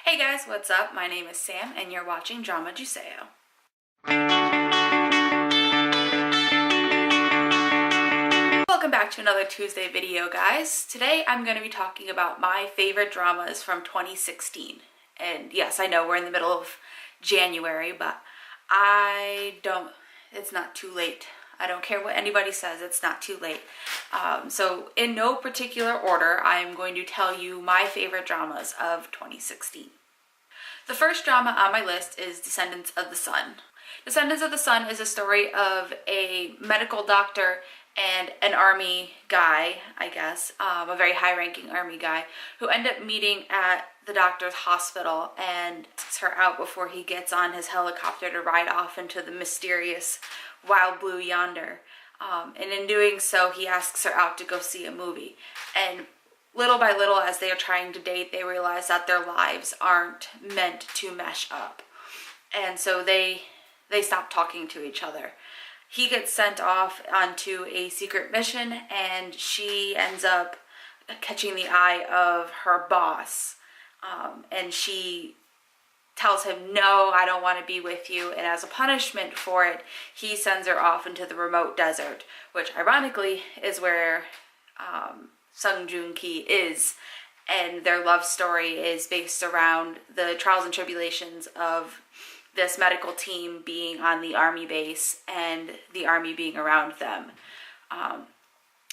Hey guys, what's up? My name is Sam and you're watching Drama Juseyo. Welcome back to another Tuesday video, guys. Today I'm going to be talking about my favorite dramas from 2016. And yes, I know we're in the middle of January, but it's not too late. I don't care what anybody says, it's not too late. So in no particular order, I am going to tell you my favorite dramas of 2016. The first drama on my list is Descendants of the Sun. Descendants of the Sun is a story of a medical doctor and an army guy, I guess, a very high-ranking army guy, who end up meeting at the doctor's hospital and asks her out before he gets on his helicopter to ride off into the mysterious wild blue yonder. And in doing so, he asks her out to go see a movie. And little by little, as they are trying to date, they realize that their lives aren't meant to mesh up. And so they stop talking to each other. He gets sent off onto a secret mission, and she ends up catching the eye of her boss. And she tells him, no, I don't want to be with you. And as a punishment for it, he sends her off into the remote desert, which ironically is where Sung Joon Ki is. And their love story is based around the trials and tribulations of this medical team being on the army base and the army being around them.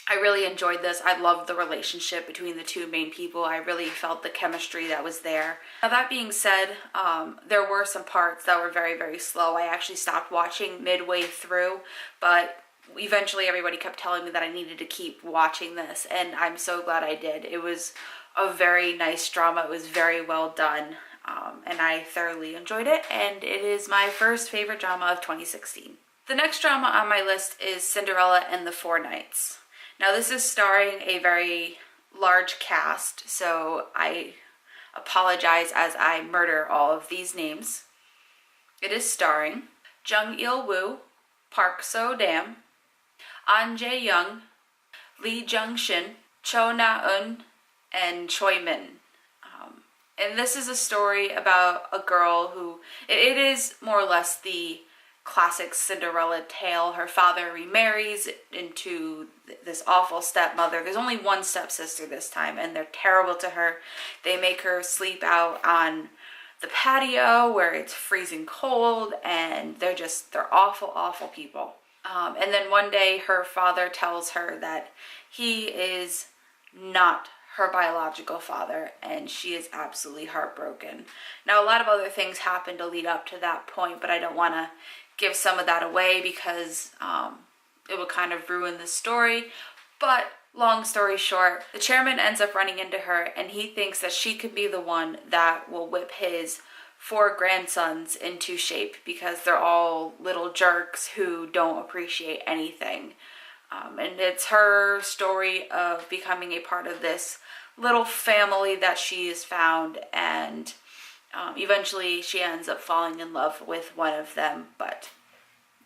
I really enjoyed this. I loved the relationship between the two main people. I really felt the chemistry that was there. Now, that being said, there were some parts that were very, very slow. I actually stopped watching midway through, but eventually everybody kept telling me that I needed to keep watching this, and I'm so glad I did. It was a very nice drama. It was very well done, and I thoroughly enjoyed it, and it is my first favorite drama of 2016. The next drama on my list is Cinderella and the Four Knights. Now, this is starring a very large cast, so I apologize as I murder all of these names. It is starring Jung Il-woo, Park So-dam, An Jae-young, Lee Jung-shin, Cho Na-eun, and Choi Min. And this is a story about a girl who, it is more or less the classic Cinderella tale. Her father remarries into this awful stepmother. There's only one stepsister this time, and they're terrible to her. They make her sleep out on the patio where it's freezing cold, and they're awful, awful people. And then one day her father tells her that he is not her biological father, and she is absolutely heartbroken. Now, a lot of other things happen to lead up to that point, but I don't want to give some of that away because it will kind of ruin the story. But long story short, the chairman ends up running into her, and he thinks that she could be the one that will whip his 4 grandsons into shape because they're all little jerks who don't appreciate anything. And it's her story of becoming a part of this little family that she has found, and eventually she ends up falling in love with one of them, but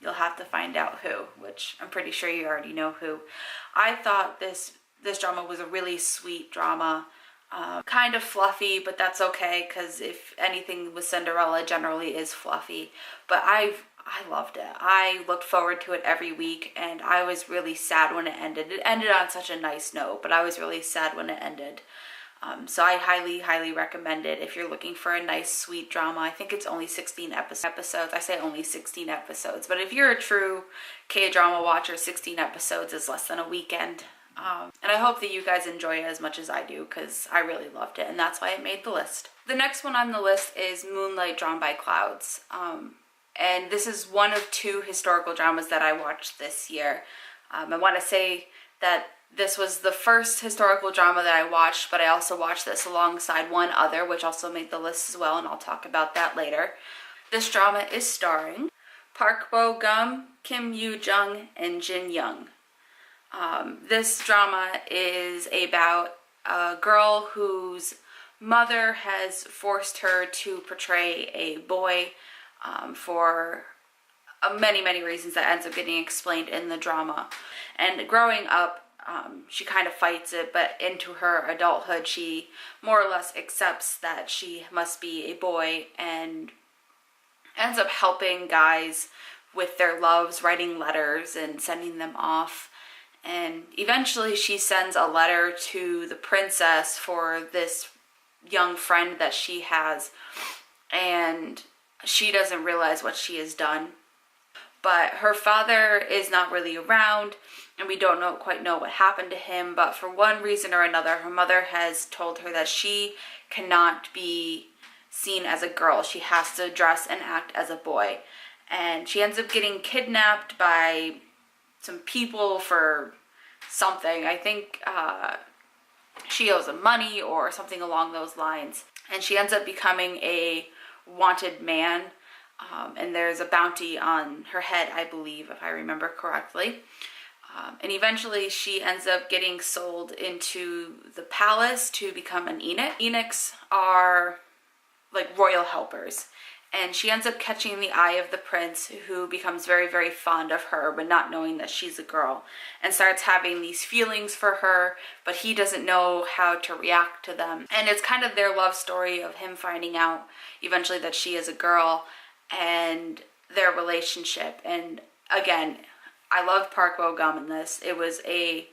you'll have to find out who, which I'm pretty sure you already know who. I thought this drama was a really sweet drama, kind of fluffy, but that's okay, because if anything with Cinderella generally is fluffy. But I loved it. I looked forward to it every week, and I was really sad when it ended. It ended on such a nice note, but I was really sad when it ended. So I highly, highly recommend it if you're looking for a nice, sweet drama. I think it's only 16 episodes. I say only 16 episodes, but if you're a true K-drama watcher, 16 episodes is less than a weekend. And I hope that you guys enjoy it as much as I do, because I really loved it, and that's why it made the list. The next one on the list is Moonlight Drawn by Clouds. And this is one of 2 historical dramas that I watched this year. I want to say that this was the first historical drama that I watched, but I also watched this alongside one other, which also made the list as well, and I'll talk about that later. This drama is starring Park Bo-gum, Kim Yoo-jung, and Jin Young. This drama is about a girl whose mother has forced her to portray a boy for many, many reasons that ends up getting explained in the drama. And growing up, she kind of fights it, but into her adulthood, she more or less accepts that she must be a boy and ends up helping guys with their loves, writing letters and sending them off. And eventually she sends a letter to the princess for this young friend that she has, and she doesn't realize what she has done. But her father is not really around, and we don't quite know what happened to him, but for one reason or another, her mother has told her that she cannot be seen as a girl. She has to dress and act as a boy. And she ends up getting kidnapped by some people for something. I think she owes them money or something along those lines. And she ends up becoming a wanted man. And there's a bounty on her head, I believe, if I remember correctly. And eventually she ends up getting sold into the palace to become an eunuch. Eunuchs are like royal helpers. And she ends up catching the eye of the prince, who becomes very, very fond of her, but not knowing that she's a girl, and starts having these feelings for her, but he doesn't know how to react to them. And it's kind of their love story of him finding out eventually that she is a girl and their relationship. And again, I loved Park Bo-gum in this. It was a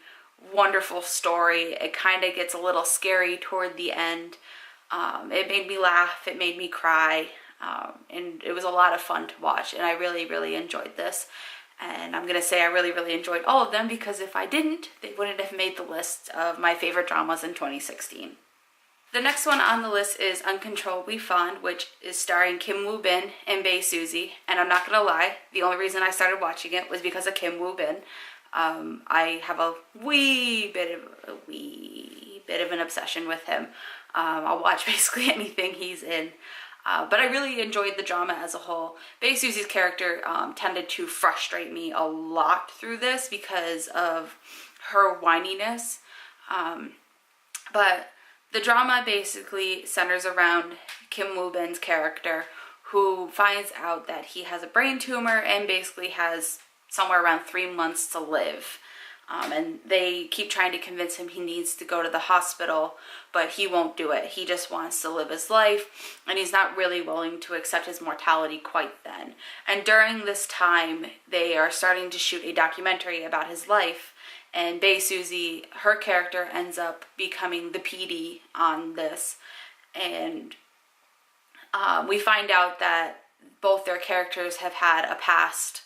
wonderful story. It kind of gets a little scary toward the end. It made me laugh. It made me cry. And it was a lot of fun to watch, and I really, really enjoyed this. And I'm going to say I really, really enjoyed all of them, because if I didn't, they wouldn't have made the list of my favorite dramas in 2016. The next one on the list is Uncontrollably Fond, which is starring Kim Woo-bin and Bae Suzy. And I'm not going to lie, the only reason I started watching it was because of Kim Woo-bin. I have a wee bit of an obsession with him. I'll watch basically anything he's in. But I really enjoyed the drama as a whole. Bae Suzy's character tended to frustrate me a lot through this because of her whininess. But the drama basically centers around Kim Woo-bin's character, who finds out that he has a brain tumor and basically has somewhere around 3 months to live. And they keep trying to convince him he needs to go to the hospital, but he won't do it. He just wants to live his life, and he's not really willing to accept his mortality quite then. And during this time, they are starting to shoot a documentary about his life, and Bae Suzy, her character, ends up becoming the PD on this. And we find out that both their characters have had a past,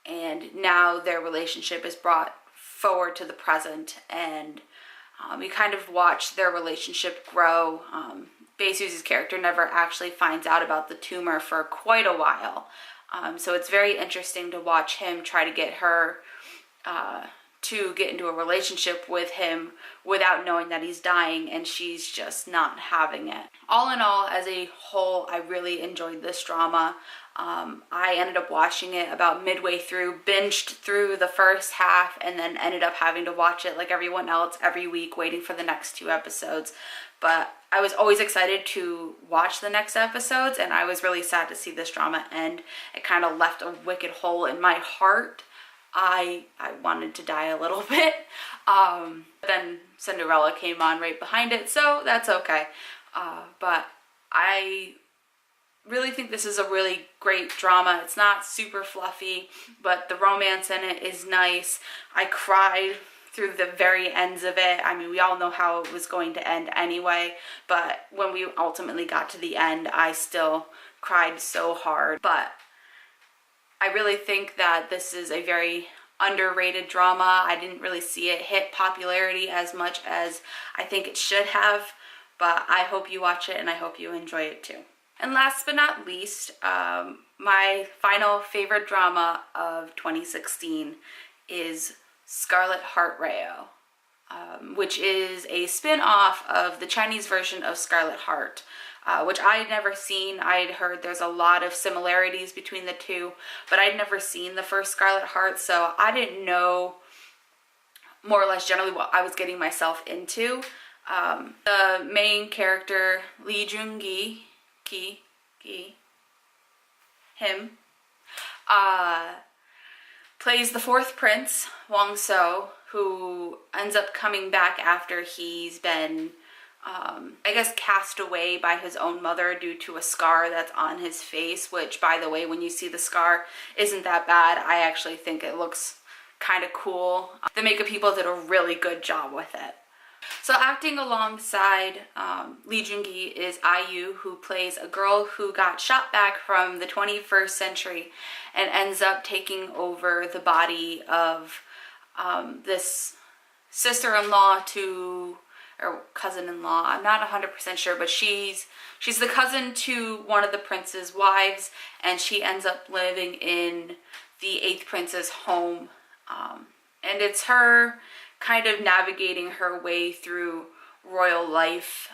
and now their relationship is brought forward to the present, and we kind of watch their relationship grow. Bae Suzy's character never actually finds out about the tumor for quite a while, so it's very interesting to watch him try to get her to get into a relationship with him without knowing that he's dying, and she's just not having it. All in all, as a whole, I really enjoyed this drama. I ended up watching it about midway through, binged through the first half, and then ended up having to watch it like everyone else every week, waiting for the next 2 episodes. But I was always excited to watch the next episodes, and I was really sad to see this drama end. It kind of left a wicked hole in my heart. I wanted to die a little bit. Then Cinderella came on right behind it, so that's okay. But I really think this is a really great drama. It's not super fluffy, but the romance in it is nice. I cried through the very ends of it. I mean, we all know how it was going to end anyway, but when we ultimately got to the end, I still cried so hard. But I really think that this is a very underrated drama. I didn't really see it hit popularity as much as I think it should have, but I hope you watch it and I hope you enjoy it too. And last but not least, my final favorite drama of 2016 is Scarlet Heart Rayo, which is a spin-off of the Chinese version of Scarlet Heart, which I had never seen. I'd heard there's a lot of similarities between the two, but I'd never seen the first Scarlet Heart, so I didn't know more or less generally what I was getting myself into. The main character, Lee Jung-gi, plays the fourth prince, Wang So, who ends up coming back after he's been, I guess, cast away by his own mother due to a scar that's on his face, which, by the way, when you see the scar, isn't that bad. I actually think it looks kind of cool. The makeup people did a really good job with it. So acting alongside Lee Joon-gi is IU, who plays a girl who got shot back from the 21st century and ends up taking over the body of this sister-in-law to, or cousin-in-law, I'm not 100% sure, but she's the cousin to one of the prince's wives, and she ends up living in the 8th prince's home. And it's her kind of navigating her way through royal life.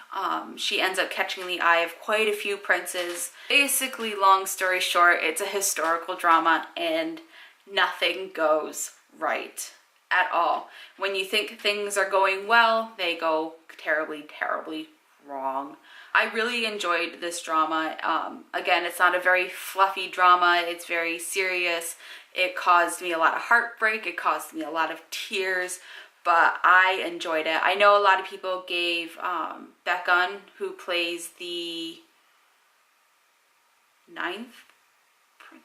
She ends up catching the eye of quite a few princes. Basically, long story short, it's a historical drama and nothing goes right at all. When you think things are going well, they go terribly, terribly wrong. I really enjoyed this drama. Again, it's not a very fluffy drama. It's very serious. It caused me a lot of heartbreak. It caused me a lot of tears, but I enjoyed it. I know a lot of people gave Baekhyun, who plays the 9th,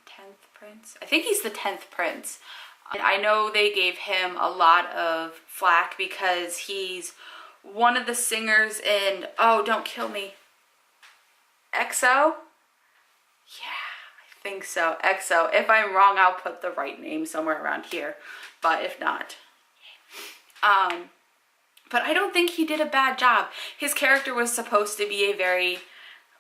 10th prince? I think he's the 10th prince. And I know they gave him a lot of flack because he's one of the singers in, oh, don't kill me, EXO? Yeah, I think so, EXO. If I'm wrong, I'll put the right name somewhere around here, but if not. But I don't think he did a bad job. His character was supposed to be a very,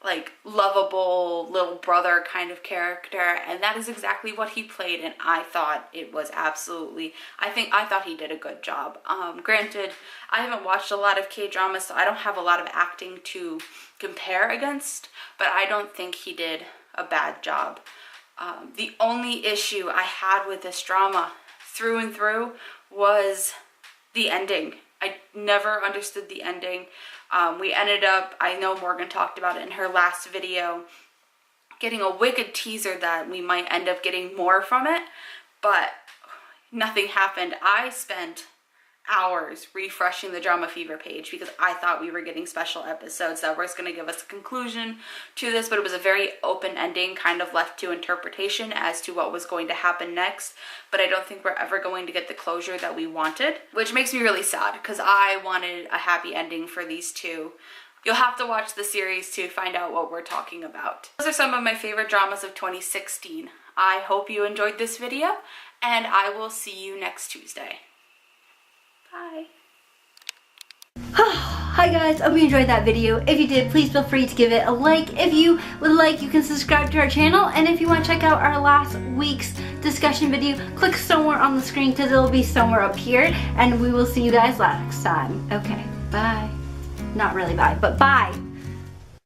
like, lovable little brother kind of character, and that is exactly what he played, and I thought it was absolutely, I thought he did a good job. Granted, I haven't watched a lot of K-dramas, so I don't have a lot of acting to compare against, but I don't think he did a bad job. The only issue I had with this drama through and through was the ending. I never understood the ending. We ended up, I know Morgan talked about it in her last video, getting a wicked teaser that we might end up getting more from it, but nothing happened. I spent hours refreshing the Drama Fever page because I thought we were getting special episodes that were going to give us a conclusion to this, but it was a very open ending, kind of left to interpretation as to what was going to happen next. But I don't think we're ever going to get the closure that we wanted, which makes me really sad because I wanted a happy ending for these two. You'll have to watch the series to find out what we're talking about. Those are some of my favorite dramas of 2016. I hope you enjoyed this video, and I will see you next Tuesday. Bye. Hi guys, hope you enjoyed that video. If you did, please feel free to give it a like. If you would like, you can subscribe to our channel, and if you want to check out our last week's discussion video, click somewhere on the screen because it'll be somewhere up here, and we will see you guys next time. Okay, bye. Not really bye, but bye.